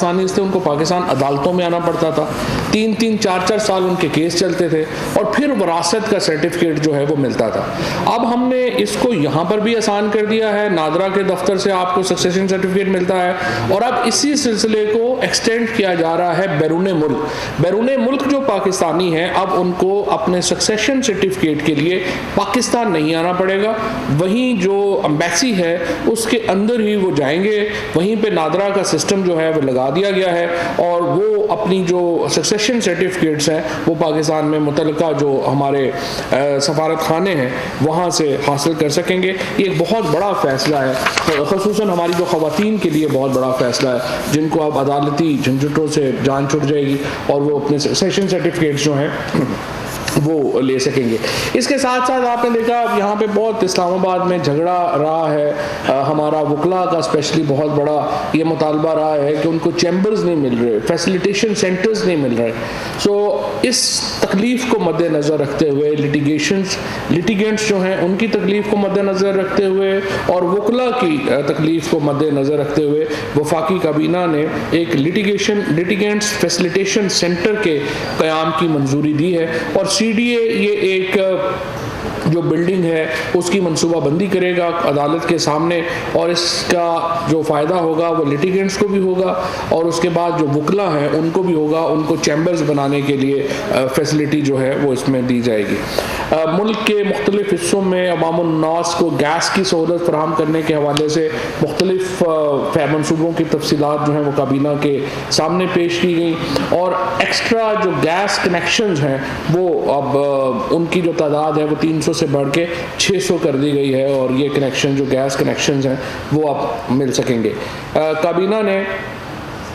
آسانی سے ان کو پاکستان عدالتوں میں آنا پڑتا تھا، 3-4 سال ان کے کیس چلتے تھے اور پھر وراثت کا سرٹیفکیٹ جو ہے وہ ملتا تھا۔ اب ہم نے اس کو یہاں پر بھی آسان کر دیا ہے، نادرا کے دفتر سے آپ کو سکسیشن سرٹیفکیٹ ملتا ہے، اور اب اسی سلسلے کو ایکسٹینڈ کیا جا رہا ہے بیرون ملک۔ بیرون ملک جو پاکستانی ہیں اب ان کو اپنے سکسیشن سرٹیفکیٹ کے لیے پاکستان نہیں آنا پڑے گا، وہیں جو امبیسی ہے اس کے اندر ہی وہ جائیں گے، وہیں پہ نادرا کا سسٹم جو ہے وہ لگا دیا گیا ہے، اور وہ اپنی جو سکسیشن سرٹیفکیٹس ہیں وہ پاکستان میں متعلقہ جو ہمارے سفارت خانے ہیں وہاں سے حاصل کر سکیں گے۔ یہ ایک بہت بڑا فیصلہ ہے، خصوصاً ہماری جو خواتین کے لیے بہت بڑا فیصلہ ہے، جن کو اب عدالتی جھنجھٹوں سے جان چھٹ جائے گی اور وہ اپنے سکسیشن سرٹیفکیٹس جو ہیں وہ لے سکیں گے۔ اس کے ساتھ ساتھ آپ نے دیکھا یہاں پہ بہت اسلام آباد میں جھگڑا رہا ہے، ہمارا وکلا کا اسپیشلی بہت بڑا یہ مطالبہ رہا ہے کہ ان کو چیمبرز نہیں مل رہے، فیسیلیٹیشن سینٹرز نہیں مل رہے۔ سو اس تکلیف کو مد نظر رکھتے ہوئے لیٹیگنٹس جو ہیں ان کی تکلیف کو مد نظر رکھتے ہوئے اور وکلا کی تکلیف کو مد نظر رکھتے ہوئے وفاقی کابینہ نے ایک لیٹیگنٹس فیسیلیٹیشن سینٹر کے قیام کی منظوری دی ہے، اور سی ڈی اے یہ ایک جو بلڈنگ ہے اس کی منصوبہ بندی کرے گا عدالت کے سامنے، اور اس کا جو فائدہ ہوگا وہ لیٹیگنٹس کو بھی ہوگا اور اس کے بعد جو وکلا ہیں ان کو بھی ہوگا، ان کو چیمبرز بنانے کے لیے فیسلٹی جو ہے وہ اس میں دی جائے گی۔ ملک کے مختلف حصوں میں عوام الناس کو گیس کی سہولت فراہم کرنے کے حوالے سے مختلف منصوبوں کی تفصیلات جو ہیں وہ کابینہ کے سامنے پیش کی گئی، اور ایکسٹرا جو گیس کنیکشنز ہیں وہ اب ان کی جو تعداد ہے وہ 300 سے بڑھ کے 600 کر دی گئی ہے، اور یہ کنیکشن جو گیس کنیکشنز ہیں وہ اب مل سکیں گے۔ کابینہ نے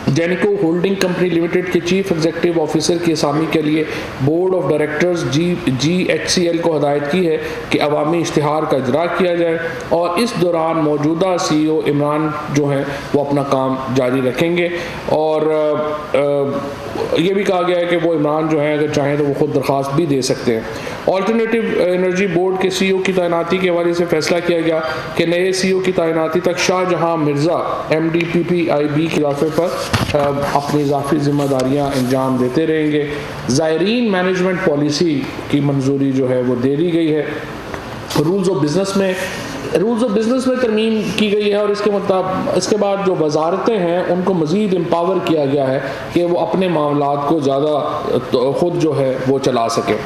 جینکو ہولڈنگ کمپنی لمیٹڈ کے چیف ایگزیکٹو آفیسر کی اسامی کے لیے بورڈ آف ڈائریکٹرز GHCL کو ہدایت کی ہے کہ عوامی اشتہار کا اجرا کیا جائے، اور اس دوران موجودہ CEO عمران جو ہیں وہ اپنا کام جاری رکھیں گے، اور یہ بھی کہا گیا ہے کہ وہ عمران جو ہیں اگر چاہیں تو وہ خود درخواست بھی دے سکتے ہیں۔ آلٹرنیٹو انرجی بورڈ کے CEO کی تعیناتی کے حوالے سے فیصلہ کیا گیا کہ نئے CEO کی تعیناتی تک شاہ جہاں مرزا MD/PPIB کے اضافے پر اپنی اضافی ذمہ داریاں انجام دیتے رہیں گے۔ زائرین مینجمنٹ پالیسی کی منظوری جو ہے وہ دے دی گئی ہے۔ رولز آف بزنس میں ترمیم کی گئی ہے، اور اس کے بعد جو وزارتیں ہیں ان کو مزید امپاور کیا گیا ہے کہ وہ اپنے معاملات کو زیادہ خود جو ہے وہ چلا سکیں۔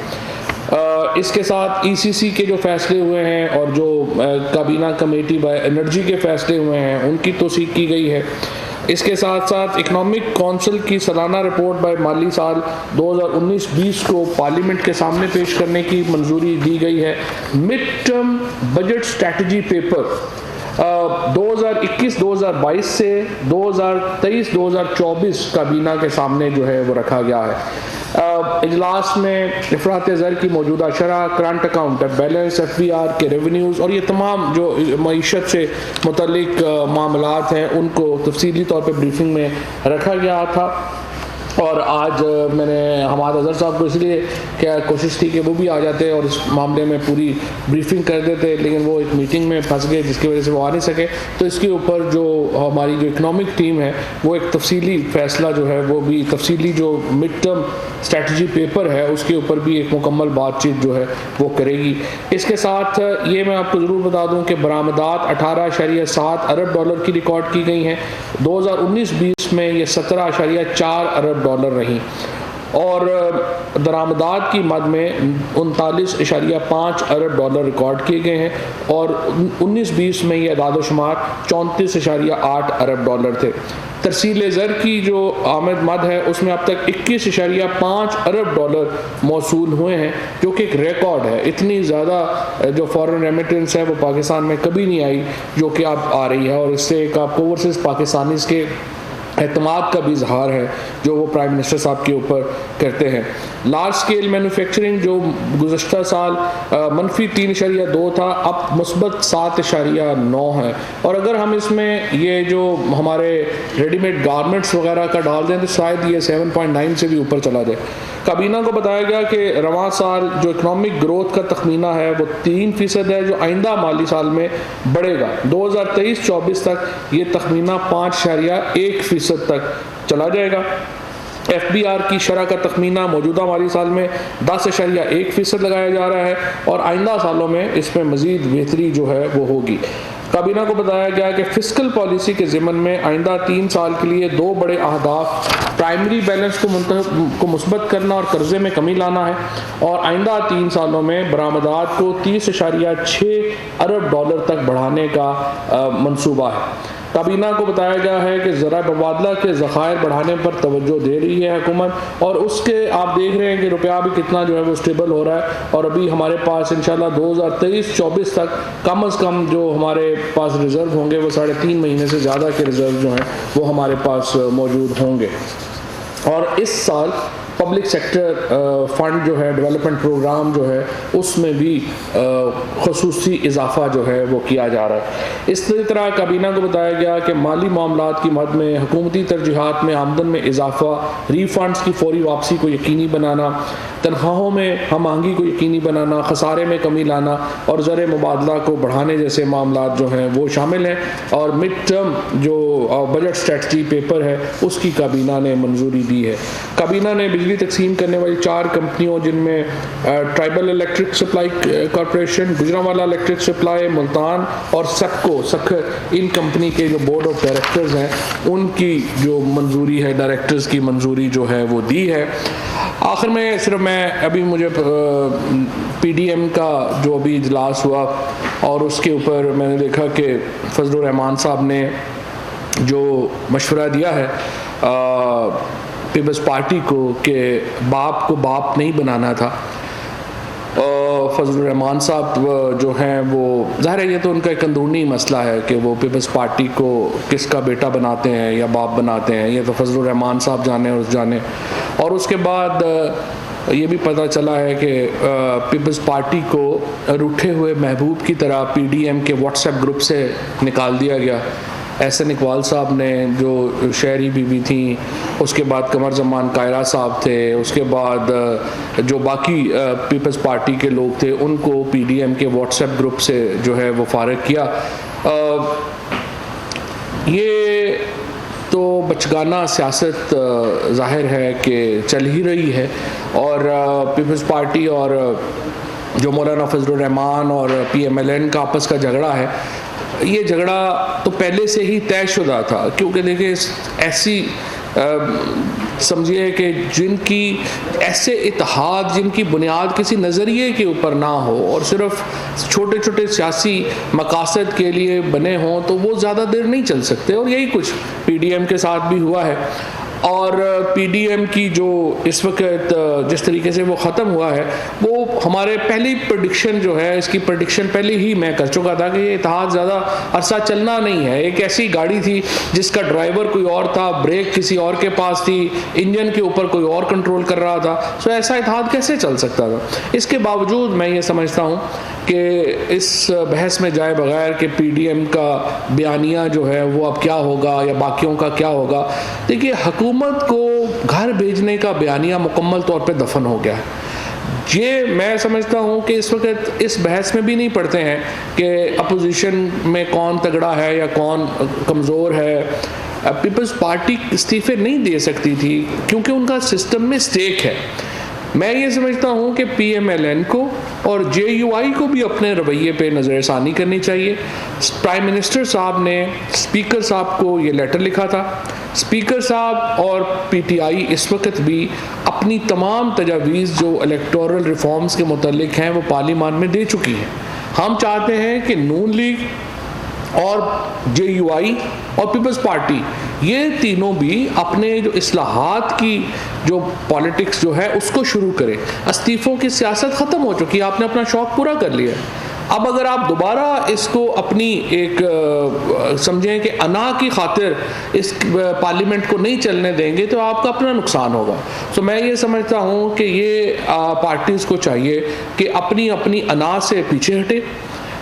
اس کے ساتھ ECC کے جو فیصلے ہوئے ہیں اور جو کابینہ کمیٹی بائی انرجی کے فیصلے ہوئے ہیں ان کی توثیق کی گئی ہے۔ اس کے ساتھ ساتھ اکنامک کونسل کی سالانہ رپورٹ بائی مالی سال 2019-20 کو پارلیمنٹ کے سامنے پیش کرنے کی منظوری دی گئی ہے۔ Mid term budget strategy paper 2021-2022 سے 2023-2024 کابینہ کے سامنے جو ہے وہ رکھا گیا ہے۔ اجلاس میں افراط زر کی موجودہ شرح، کرنٹ اکاؤنٹ بیلنس، FBR کے ریونیوز اور یہ تمام جو معیشت سے متعلق معاملات ہیں ان کو تفصیلی طور پہ بریفنگ میں رکھا گیا تھا، اور آج میں نے حماد اظہر صاحب کو اس لیے کیا کوشش تھی کہ وہ بھی آ جاتے اور اس معاملے میں پوری بریفنگ کر دیتے، لیکن وہ ایک میٹنگ میں پھنس گئے جس کی وجہ سے وہ آ نہیں سکے، تو اس کے اوپر جو ہماری جو اکنامک ٹیم ہے وہ ایک تفصیلی فیصلہ جو ہے وہ بھی تفصیلی جو مڈ ٹرم اسٹریٹجی پیپر ہے اس کے اوپر بھی ایک مکمل بات چیت جو ہے وہ کرے گی۔ اس کے ساتھ یہ میں آپ کو ضرور بتا دوں کہ برآمدات 18.7 ارب ڈالر کی ریکارڈ کی گئی ہیں، 2019-20 میں یہ 17.4 ارب ڈالر رہیں، اور درآمدات کی مد میں 39.5 ارب ڈالر ریکارڈ کیے گئے ہیں، اور 19-20 میں یہ اعداد و شمار 34.8 ارب ڈالر تھے۔ ترسیل زر کی جو آمد مد ہے اس میں اب تک 21.5 ارب ڈالر موصول ہوئے ہیں، جو کہ ایک ریکارڈ ہے۔ اتنی زیادہ جو فارن ریمیٹنس ہے وہ پاکستان میں کبھی نہیں آئی جو کہ اب آ رہی ہے، اور اس سے ایک آپ کو اوورسیز پاکستانیز کے اعتماد کا بھی اظہار ہے جو وہ پرائم منسٹر صاحب کے اوپر کرتے ہیں۔ لارج سکیل مینوفیکچرنگ جو گزشتہ سال -3.2 تھا، اب مثبت 7.9 ہے، اور اگر ہم اس میں یہ جو ہمارے ریڈی میڈ گارمنٹس وغیرہ کا ڈال دیں تو شاید یہ 7.9 سے بھی اوپر چلا جائے۔ کابینہ کو بتایا گیا کہ رواں سال جو اکنامک گروتھ کا تخمینہ ہے وہ 3% ہے، جو آئندہ مالی سال میں بڑھے گا۔ 2023-24 تک یہ تخمینہ 5.1% تک چلا جائے گا۔ FBR کی شرح کا تخمینہ موجودہ مالی سال میں 10.1% لگایا جا رہا ہے اور آئندہ سالوں میں اس میں مزید بہتری جو ہے وہ ہوگی۔ کابینہ کو بتایا گیا کہ فسکل پالیسی کے ضمن میں آئندہ 3 سال کے لیے 2 بڑے اہداف پرائمری بیلنس کو مثبت کرنا اور قرضے میں کمی لانا ہے، اور آئندہ 3 سالوں میں برآمدات کو 30.6 ارب ڈالر تک بڑھانے کا منصوبہ ہے۔ کابینہ کو بتایا گیا ہے کہ ذرائع مبادلہ کے ذخائر بڑھانے پر توجہ دے رہی ہے حکومت، اور اس کے آپ دیکھ رہے ہیں کہ روپیہ بھی کتنا جو ہے وہ اسٹیبل ہو رہا ہے، اور ابھی ہمارے پاس انشاءاللہ 2023-24 تک کم از کم جو ہمارے پاس ریزرو ہوں گے وہ 3.5 مہینے سے زیادہ کے ریزرو جو ہیں وہ ہمارے پاس موجود ہوں گے۔ اور اس سال پبلک سیکٹر فنڈ جو ہے ڈیولپمنٹ پروگرام جو ہے اس میں بھی خصوصی اضافہ جو ہے وہ کیا جا رہا ہے۔ اس طرح کابینہ کو بتایا گیا کہ مالی معاملات کی مد میں حکومتی ترجیحات میں آمدن میں اضافہ، ری فنڈز کی فوری واپسی کو یقینی بنانا، تنخواہوں میں ہم آہنگی کو یقینی بنانا، خسارے میں کمی لانا اور زر مبادلہ کو بڑھانے جیسے معاملات جو ہیں وہ شامل ہیں، اور مڈ ٹرم جو بجٹ اسٹریٹجی پیپر ہے اس کی کابینہ نے منظوری دی ہے۔ کابینہ نے بجلی تقسیم کرنے والی 4 کمپنیوں جن میں tribal electric supply corporation, Gujranwala electric supply, Multan اور سکو سکھر، ان کمپنی کے جو بورڈ آف ڈائریکٹرز ہیں ان کی جو منظوری ہے، ڈائریکٹرز کی منظوری جو ہے وہ دی ہے۔ آخر میں صرف ابھی مجھے PDM کا جو ابھی اجلاس ہوا اور اس کے اوپر میں نے دیکھا کہ فضل الرحمان صاحب نے جو مشورہ دیا ہے پیپلز پارٹی کو کہ باپ کو باپ نہیں بنانا تھا، فضل الرحمان صاحب جو ہیں وہ ظاہر ہے یہ تو ان کا ایک اندرونی مسئلہ ہے کہ وہ پیپلز پارٹی کو کس کا بیٹا بناتے ہیں یا باپ بناتے ہیں، یہ تو فضل الرحمان صاحب جانے اور جانے۔ اور اس کے بعد یہ بھی پتہ چلا ہے کہ پیپلز پارٹی کو روٹھے ہوئے محبوب کی طرح PDM کے واٹس ایپ گروپ سے نکال دیا گیا۔ احسن اقبال صاحب نے جو شہری بیوی تھیں، اس کے بعد قمر زمان کائرہ صاحب تھے، اس کے بعد جو باقی پیپلز پارٹی کے لوگ تھے ان کو PDM کے واٹس ایپ گروپ سے جو ہے وہ فارغ کیا۔ یہ تو بچگانہ سیاست ظاہر ہے کہ چل ہی رہی ہے، اور پیپلز پارٹی اور جو مولانا فضل الرحمان اور PMLN کا آپس کا جھگڑا ہے، یہ جھگڑا تو پہلے سے ہی طے شدہ تھا، کیونکہ دیکھیں ایسی سمجھیے کہ جن کی ایسے اتحاد جن کی بنیاد کسی نظریے کے اوپر نہ ہو اور صرف چھوٹے چھوٹے سیاسی مقاصد کے لیے بنے ہوں تو وہ زیادہ دیر نہیں چل سکتے، اور یہی کچھ PDM کے ساتھ بھی ہوا ہے۔ اور PDM کی جو اس وقت جس طریقے سے وہ ختم ہوا ہے، وہ ہمارے پہلی پریڈکشن جو ہے، اس کی پریڈکشن پہلے ہی میں کر چکا تھا کہ یہ اتحاد زیادہ عرصہ چلنا نہیں ہے۔ ایک ایسی گاڑی تھی جس کا ڈرائیور کوئی اور تھا، بریک کسی اور کے پاس تھی، انجن کے اوپر کوئی اور کنٹرول کر رہا تھا، سو ایسا اتحاد کیسے چل سکتا تھا؟ اس کے باوجود میں یہ سمجھتا ہوں کہ اس بحث میں جائے بغیر کہ PDM کا بیانیہ جو ہے وہ اب کیا ہوگا یا باقیوں کا کیا ہوگا، دیکھیے حکومت کو گھر بھیجنے کا بیانیہ مکمل طور پہ دفن ہو گیا ہے۔ یہ میں سمجھتا ہوں کہ اس وقت اس بحث میں بھی نہیں پڑتے ہیں کہ اپوزیشن میں کون تگڑا ہے یا کون کمزور ہے۔ پیپلز پارٹی استعفے نہیں دے سکتی تھی کیونکہ ان کا سسٹم میں اسٹیک ہے۔ میں یہ سمجھتا ہوں کہ PMLN کو اور JUI کو بھی اپنے رویے پہ نظر ثانی کرنی چاہیے۔ پرائم منسٹر صاحب نے اسپیکر صاحب کو یہ لیٹر لکھا تھا۔ اسپیکر صاحب اور PTI اس وقت بھی اپنی تمام تجاویز جو الیکٹورل ریفارمز کے متعلق ہیں وہ پارلیمان میں دے چکی ہیں۔ ہم چاہتے ہیں کہ نون لیگ اور JUI اور پیپلز پارٹی یہ تینوں بھی اپنے جو اصلاحات کی جو پالیٹکس جو ہے اس کو شروع کریں۔ استعفوں کی سیاست ختم ہو چکی ہے، آپ نے اپنا شوق پورا کر لیا ہے۔ اب اگر آپ دوبارہ اس کو اپنی ایک سمجھیں کہ انا کی خاطر اس پارلیمنٹ کو نہیں چلنے دیں گے تو آپ کا اپنا نقصان ہوگا۔ تو میں یہ سمجھتا ہوں کہ یہ پارٹیز کو چاہیے کہ اپنی اپنی انا سے پیچھے ہٹے۔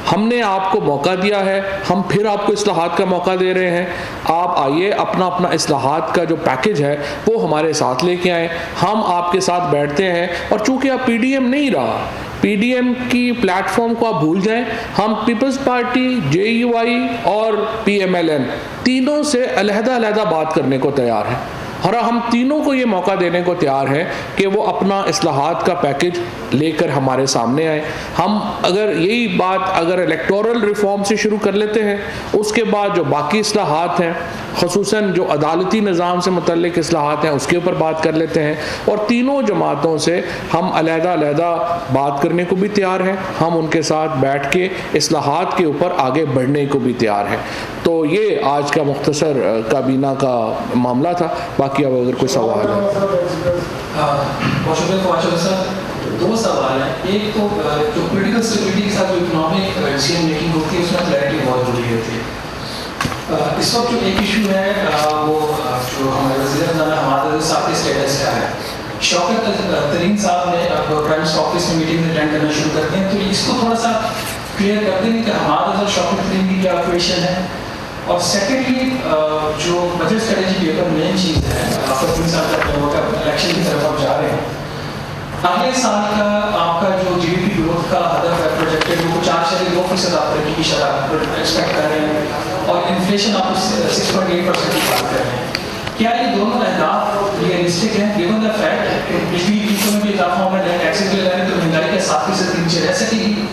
ہم نے آپ کو موقع دیا ہے، ہم پھر آپ کو اصلاحات کا موقع دے رہے ہیں، آپ آئیے اپنا اپنا اصلاحات کا جو پیکج ہے وہ ہمارے ساتھ لے کے آئیں، ہم آپ کے ساتھ بیٹھتے ہیں۔ اور چونکہ اب PDM نہیں رہا، PDM کی پلیٹ فارم کو آپ بھول جائیں، ہم پیپلز پارٹی، JUI اور PMLN تینوں سے علیحدہ علیحدہ بات کرنے کو تیار ہیں۔ اور ہم تینوں کو یہ موقع دینے کو تیار ہیں کہ وہ اپنا اصلاحات کا پیکج لے کر ہمارے سامنے آئے. ہم اگر یہی بات اگر الیکٹورل ریفارم سے شروع کر لیتے ہیں, اس کے بعد جو باقی اصلاحات ہیں خصوصاً جو عدالتی نظام سے متعلق اصلاحات ہیں اس کے اوپر بات کر لیتے ہیں, اور تینوں جماعتوں سے ہم علیحدہ علیحدہ بات کرنے کو بھی تیار ہیں, ہم ان کے ساتھ بیٹھ کے اصلاحات کے اوپر آگے بڑھنے کو بھی تیار ہیں. تو یہ آج کا مختصر کابینہ کا معاملہ تھا. باقی اب اگر کوئی سوال ہے. دو سوال ہیں. ایک تو جو پولیٹیکل اسٹیبلٹی کے ساتھ جو اکنامک ڈیسیژن میکنگ ہوتی ہے اس میں کلیئرٹی بہت ضروری ہوتی ہے. اس وقت جو ایک ایشو ہے وہ جو ہمارے وزیر اعظم حماد صاحب کے اسٹیٹس کا ہے. شوکت ترین صاحب نے اب پرائم منسٹر آفس میں میٹنگ اٹینڈ کرنا شروع کر دیں, تو اس کو تھوڑا سا کلیئر کر دیں کہ حماد شوکت ترین کی کیا اکویشن ہے. اور سیکنڈلی جو بجٹ اسٹریٹجی پیپر مین چیز ہے, ترین صاحب کا الیکشن کی طرف آپ جا رہے ہیں, اگلے سال کا آپ کا جو جی ڈی پی گروتھ کا ہدف ہے پروجیکٹڈ وہ 4.2% آپ ترقی کی شرح ایکسپیکٹ کر رہے ہیں, اور انفلیشن آپ 6.8% کی بات کر رہے ہیں. کیا یہ دونوں اہداف ریئلسٹک ہیں گیون دا فیکٹ کہ بجلی قیمتوں میں بھی اضافہ ہونا ہے, ٹیکسز بھی لگائیں تو مہنگائی کا 7% کے نیچے رہ سکے گی,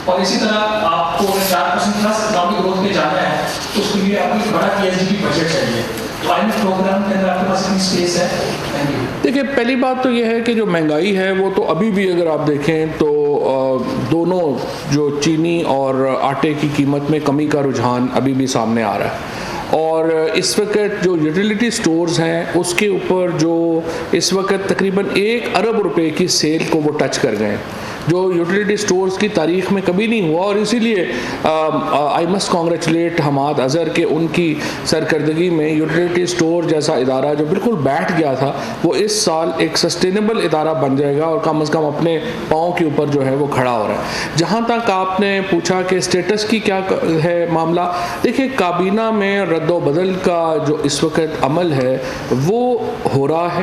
اور اسی طرح آپ کو 4% پلس اکنامک گروتھ پہ جانا ہے تو اس کے لیے آپ کو ایک بڑا T S D P budget چاہیے. پروگرام کے اندر آپ کے پاس اتنی اسپیس ہے. Thank you. دیکھیے پہلی بات تو یہ ہے کہ جو مہنگائی ہے وہ تو ابھی بھی اگر آپ دیکھیں تو دونوں جو چینی اور آٹے کی قیمت میں کمی کا رجحان ابھی بھی سامنے آ رہا ہے, اور اس وقت جو یوٹیلیٹی سٹورز ہیں اس کے اوپر جو اس وقت تقریباً 1 ارب روپے کی سیل کو وہ ٹچ کر گئے, جو یوٹیلیٹی سٹورز کی تاریخ میں کبھی نہیں ہوا. اور اسی لیے I must congratulate Hammad Azhar کہ ان کی سرکردگی میں یوٹیلیٹی سٹور جیسا ادارہ جو بالکل بیٹھ گیا تھا وہ اس سال ایک سسٹینیبل ادارہ بن جائے گا, اور کم از کم اپنے پاؤں کے اوپر جو ہے وہ کھڑا ہو رہا ہے. جہاں تک آپ نے پوچھا کہ اسٹیٹس کی کیا ہے معاملہ, دیکھیے کابینہ میں رد و بدل کا جو اس وقت عمل ہے وہ ہو رہا ہے,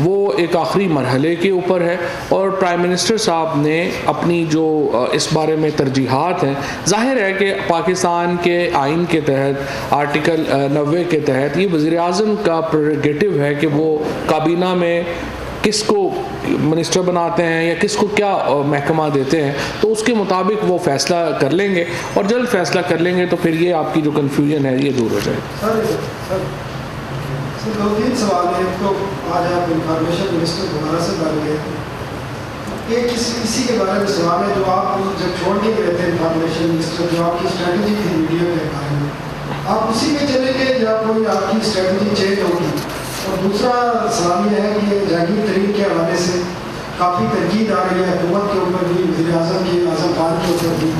وہ ایک آخری مرحلے کے اوپر ہے, اور پرائم منسٹر صاحب نے اپنی جو اس بارے میں ترجیحات ہیں, ظاہر ہے کہ پاکستان کے آئین کے تحت آرٹیکل 90 کے تحت یہ وزیر اعظم کا پریروگیٹو ہے کہ وہ کابینہ میں کس کو منسٹر بناتے ہیں یا کس کو کیا محکمہ دیتے ہیں, تو اس کے مطابق وہ فیصلہ کر لیں گے, اور جلد فیصلہ کر لیں گے تو پھر یہ آپ کی جو کنفیوژن ہے یہ دور ہو جائے گی. دو تین سوال ہیں. ایک تو آج آپ انفارمیشن منسٹر دوبارہ سے بن گئے, ایک اسی کے بارے میں سوال ہے جو آپ جب چھوڑ کے گئے تھے انفارمیشن منسٹر, جو آپ کی اسٹریٹجی تھی میڈیا کے بارے میں, آپ اسی میں چلیں گے یا کوئی آپ کی اسٹریٹجی چینج ہوگی؟ اور دوسرا سوال یہ ہے کہ جہانگیر ترین کے حوالے سے کافی تنقید آ رہی ہے حکومت کے اوپر بھی, وزیر اعظم کی اعظم خان کے اوپر بھی,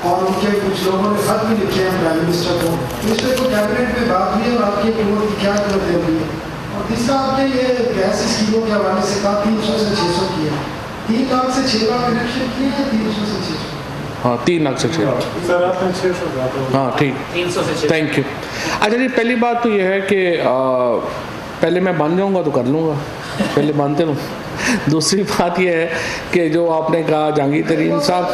اور ان کے کچھ لوگوں نے خط بھی لکھے ہیں پرائم منسٹر کو. اس پہ کوئی کیبنٹ میں بات ہوئی ہے اور آپ کی حکومت کی کیا قدرت ہوئی ہے؟ اور تیسرا آپ نے یہ گیس اسکیموں کے حوالے سے کہا 300 سے 600 کیا, 3 لاکھ سے 6 لاکھ کنیکشن کیے یا 300 سے 600؟ ہاں 3 لاکھ سے 6 لاکھ. ہاں ٹھیک, تھینک یو. اچھا جی, پہلی بات تو یہ ہے کہ پہلے میں بن جاؤں گا تو کر لوں گا, پہلے مانتے ہوں. دوسری بات یہ ہے کہ جو آپ نے کہا جہانگیر ترین صاحب,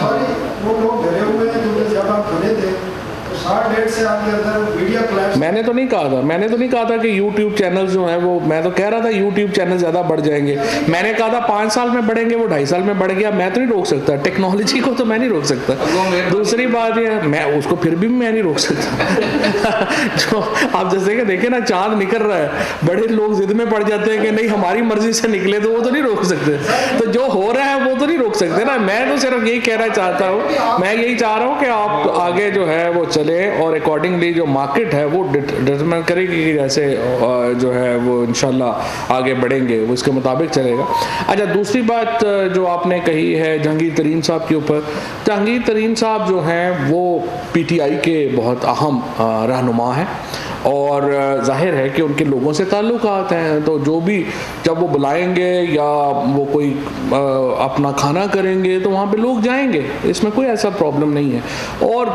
وہ لوگ گھرے ہوئے ہیں کیونکہ جب آپ کھڑے تھے میں نے تو نہیں کہا تھا کہ یوٹیوب چینل جو ہیں وہ, میں تو کہہ رہا تھا یوٹیوب چینل زیادہ بڑھ جائیں گے. میں نے کہا تھا 5 سال میں بڑھیں گے, وہ 2.5 سال میں بڑھ گیا. میں تو نہیں روک سکتا ٹیکنالوجی کو, تو میں نہیں روک سکتا. دوسری بات یہ میں اس کو پھر بھی میں نہیں روک سکتا. جو آپ جیسے کہ دیکھیں نا چاند نکل رہا ہے, بڑے لوگ ضد میں پڑ جاتے ہیں کہ نہیں ہماری مرضی سے نکلے, تو وہ تو نہیں روک سکتے. تو جو ہو رہا ہے وہ تو نہیں روک سکتے نا. میں تو صرف یہی کہنا چاہتا ہوں, میں یہی چاہ رہا ہوں کہ آپ آگے جو ہے وہ چلے, اور اکارڈنگلی جو مارکیٹ ہے وہ ڈٹرمن کرے گی کہ جیسے جو ہے وہ انشاءاللہ آگے بڑھیں گے, وہ اس کے مطابق چلے گا. اچھا دوسری بات جو آپ نے کہی ہے جہانگیر ترین صاحب کے اوپر, جہانگیر ترین صاحب جو ہیں وہ پی ٹی آئی کے بہت اہم رہنما ہیں, اور ظاہر ہے کہ ان کے لوگوں سے تعلقات ہیں, تو جو بھی جب وہ بلائیں گے یا وہ کوئی اپنا کھانا کریں گے تو وہاں پہ لوگ جائیں گے, اس میں کوئی ایسا پرابلم نہیں ہے. اور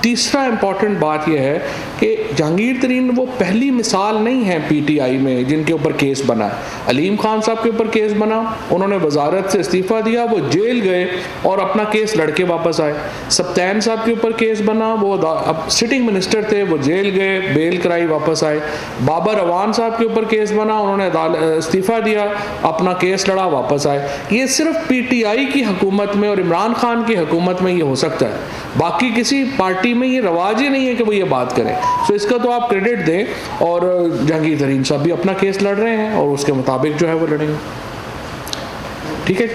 تیسرا امپورٹنٹ بات یہ ہے کہ جہانگیر ترین وہ پہلی مثال نہیں ہے پی ٹی آئی میں جن کے اوپر کیس بنا ہے. علیم خان صاحب کے اوپر کیس بنا, انہوں نے وزارت سے استعفیٰ دیا, وہ جیل گئے اور اپنا کیس لڑ کے واپس آئے. سبطین صاحب کے اوپر کیس بنا, وہ اب سٹنگ منسٹر تھے, وہ جیل گئے, بیل کرائی PTI واپس آئے. بابر اعوان صاحب کے اوپر کیس بنا, انہوں نے استعفیٰ دیا, اپنا کیس لڑا, واپس آئے. یہ صرف PTI کی حکومت میں اور عمران خان کی حکومت میں یہ ہو سکتا ہے, باقی کسی پارٹی میں یہ رواج ہی نہیں ہے کہ وہ یہ بات کریں. سو اس کا تو آپ کریڈٹ دیں. اور جہانگیر ترین صاحب بھی اپنا کیس لڑ رہے ہیں اور اس کے مطابق جو ہے وہ لڑیں گے. ٹھیک ہے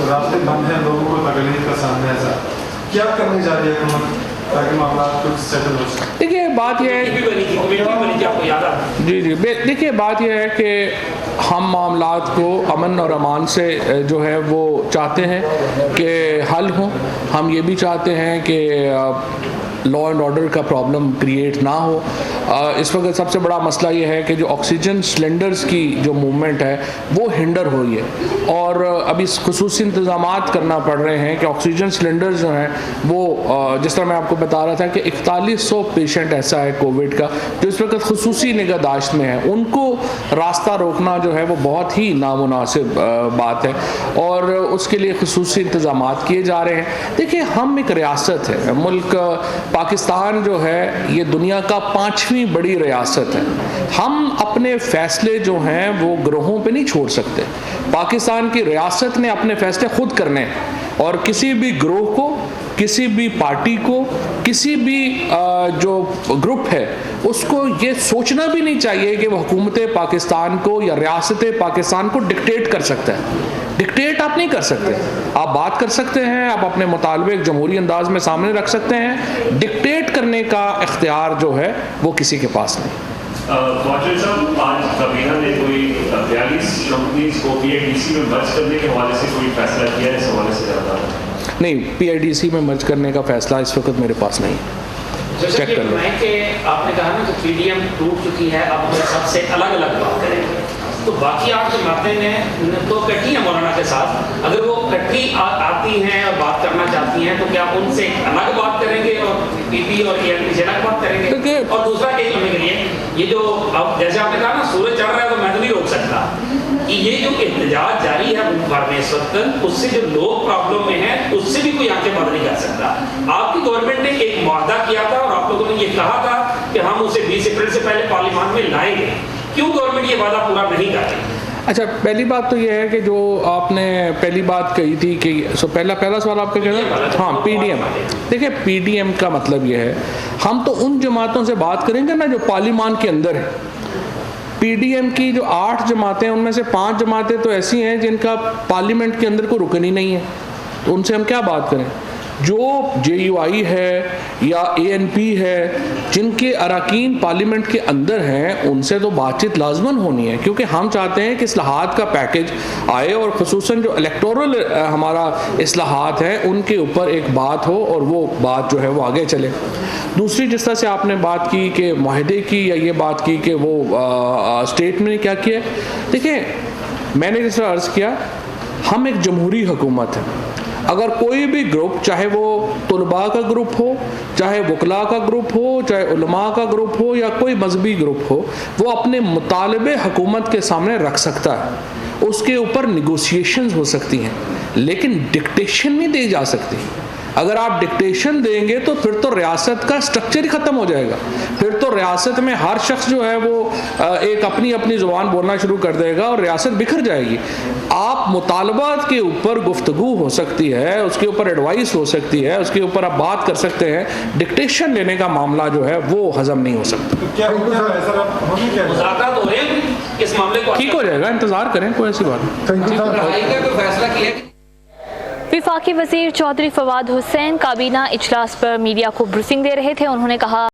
راستے بند ہیں, لوگوں کو تکلیف کا سامنا ہے, کیا کرنے جا رہی ہے حکومت تاکہ معاملات کچھ سیٹل ہو سکے؟ دیکھیے بات یہ ہے دیکھیے بات یہ ہے کہ ہم معاملات کو امن اور امان سے جو ہے وہ چاہتے ہیں کہ حل ہوں. ہم یہ بھی چاہتے ہیں کہ لا اینڈ آرڈر کا پرابلم کریٹ نہ ہو. اس وقت سب سے بڑا مسئلہ یہ ہے کہ جو آکسیجن سلنڈرز کی جو موومنٹ ہے وہ ہنڈر ہوئی ہے, اور ابھی خصوصی انتظامات کرنا پڑ رہے ہیں کہ آکسیجن سلنڈرز جو ہیں وہ جس طرح میں آپ کو بتا رہا تھا کہ 4100 پیشنٹ ایسا ہے کووڈ کا جو اس وقت خصوصی نگہداشت میں ہے, ان کو راستہ روکنا جو ہے وہ بہت ہی نامناسب بات ہے, اور اس کے لیے خصوصی انتظامات کیے جا رہے ہیں. دیکھیے ہم ایک ریاست ہے, ملک پاکستان جو ہے یہ دنیا کا 5ویں بڑی ریاست ہے. ہم اپنے فیصلے جو ہیں وہ گروہوں پہ نہیں چھوڑ سکتے. پاکستان کی ریاست نے اپنے فیصلے خود کرنے ہیں, اور کسی بھی گروہ کو, کسی بھی پارٹی کو, کسی بھی جو گروپ ہے اس کو یہ سوچنا بھی نہیں چاہیے کہ وہ حکومت پاکستان کو یا ریاست پاکستان کو ڈکٹیٹ کر سکتا ہے. ڈکٹیٹ آپ نہیں کر سکتے, آپ بات کر سکتے ہیں, آپ اپنے مطالبے ایک جمہوری انداز میں سامنے رکھ سکتے ہیں. ڈکٹیٹ کرنے کا اختیار جو ہے وہ کسی کے پاس نہیں. واجد صاحب, آج کابینہ نے کوئی 42 کمپنیز کو PIDC میں مرج کرنے کے حوالے سے کوئی فیصلہ کیا ہے, اس حوالے سے زیادہ نہیں, PIDC میں مرج کرنے کا فیصلہ اس وقت میرے پاس نہیں. چیک کر لو کہ آپ نے کہا نا کہ PDM ٹوٹ چکی ہے, اب ہم سب سے الگ الگ بات کریں گے. تو باقی آپ جماعتیں نے تو کٹھی ہیں مولانا کے ساتھ, اگر وہ کٹھی آتی ہیں اور بات کرنا چاہتی ہیں تو کیا ان سے الگ بات کریں گے اور PP اور ALP سے الگ بات کریں گے؟ اور دوسرا ایک لمحے کے لیے یہ جو اب جیسے آپ نے کہا نا سورج چڑھ رہا ہے تو میں تو نہیں روک سکتا, کہ یہ جو احتجاج جاری ہے ملک بھر میں اس وقت, اس سے جو لوگ پرابلم میں ہیں اس سے بھی کوئی آنکھیں بند نہیں کر سکتا. آپ کی گورنمنٹ نے ایک معاہدہ کیا تھا اور آپ لوگوں نے یہ کہا تھا کہ ہم اسے 20 اپریل سے پہلے پارلیمان میں لائیں گے, کیوں گورنمنٹ یہ وعدہ پورا نہیں کر رہی؟ اچھا, پہلی بات تو یہ ہے کہ جو آپ نے پہلی بات کہی تھی کہ پہلا سوال آپ کا کیا تھا؟ ہاں PDM. دیکھیں PDM کا مطلب یہ ہے, ہم تو ان جماعتوں سے بات کریں گے نا جو پارلیمان کے اندر ہے. PDM کی جو 8 جماعتیں ان میں سے 5 جماعتیں تو ایسی ہیں جن کا پارلیمنٹ کے اندر کوئی رکن ہی نہیں ہے, تو ان سے ہم کیا بات کریں. جو JUI ہے یا ANP ہے, جن کے اراکین پارلیمنٹ کے اندر ہیں, ان سے تو بات چیت لازماً ہونی ہے, کیونکہ ہم چاہتے ہیں کہ اصلاحات کا پیکج آئے اور خصوصاً جو الیکٹورل ہمارا اصلاحات ہیں ان کے اوپر ایک بات ہو اور وہ بات جو ہے وہ آگے چلے. دوسری جس طرح سے آپ نے بات کی کہ معاہدے کی یا یہ بات کی کہ وہ اسٹیٹ میں نے کیا کیا, دیکھیں میں نے جس طرح عرض کیا, ہم ایک جمہوری حکومت ہے. اگر کوئی بھی گروپ, چاہے وہ طلباء کا گروپ ہو, چاہے وکلاء کا گروپ ہو, چاہے علماء کا گروپ ہو یا کوئی مذہبی گروپ ہو, وہ اپنے مطالبے حکومت کے سامنے رکھ سکتا ہے. اس کے اوپر نیگوسیشنز ہو سکتی ہیں, لیکن ڈکٹیشن نہیں دی جا سکتی. اگر آپ ڈکٹیشن دیں گے تو پھر تو ریاست کا سٹرکچر ہی ختم ہو جائے گا. پھر تو ریاست میں ہر شخص جو ہے وہ ایک اپنی زبان بولنا شروع کر دے گا اور ریاست بکھر جائے گی. آپ مطالبات کے اوپر گفتگو ہو سکتی ہے, اس کے اوپر ایڈوائس ہو سکتی ہے, اس کے اوپر آپ بات کر سکتے ہیں. ڈکٹیشن لینے کا معاملہ جو ہے وہ ہضم نہیں ہو سکتا. مذاکرات ہو رہے ہیں اس معاملے کو, ٹھیک ہو جائے گا, انتظار کریں, کوئی ایسی بات نہیں. وفاقی وزیر چودھری فواد حسین کابینہ اجلاس پر میڈیا کو بریفنگ دے رہے تھے. انہوں نے کہا